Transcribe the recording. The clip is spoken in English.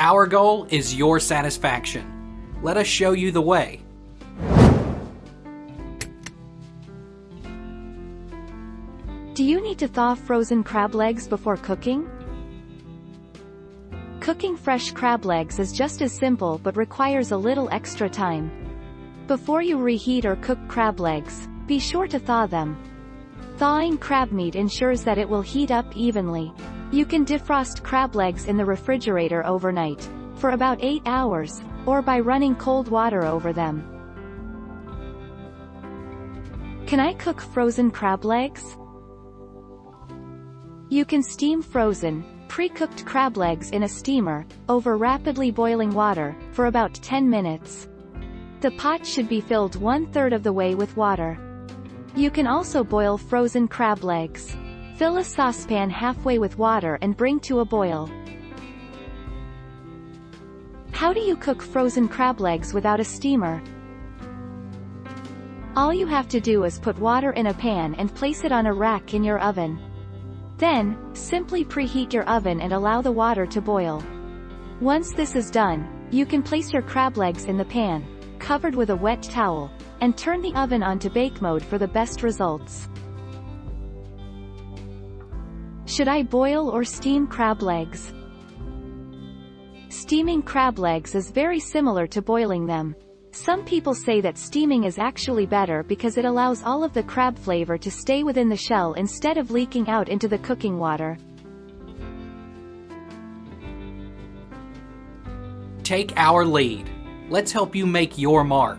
Our goal is your satisfaction. Let us show you the way. Do you need to thaw frozen crab legs before cooking? Cooking fresh crab legs is just as simple but requires a little extra time. Before you reheat or cook crab legs, be sure to thaw them. Thawing crab meat ensures that it will heat up evenly. You can defrost crab legs in the refrigerator overnight, for about 8 hours, or by running cold water over them. Can I cook frozen crab legs? You can steam frozen, pre-cooked crab legs in a steamer, over rapidly boiling water, for about 10 minutes. The pot should be filled 1/3 of the way with water. You can also boil frozen crab legs. Fill a saucepan halfway with water and bring to a boil. How do you cook frozen crab legs without a steamer? All you have to do is put water in a pan and place it on a rack in your oven. Then, simply preheat your oven and allow the water to boil. Once this is done, you can place your crab legs in the pan, covered with a wet towel, and turn the oven on to bake mode for the best results. Should I boil or steam crab legs? Steaming crab legs is very similar to boiling them. Some people say that steaming is actually better because it allows all of the crab flavor to stay within the shell instead of leaking out into the cooking water. Take our lead. Let's help you make your mark.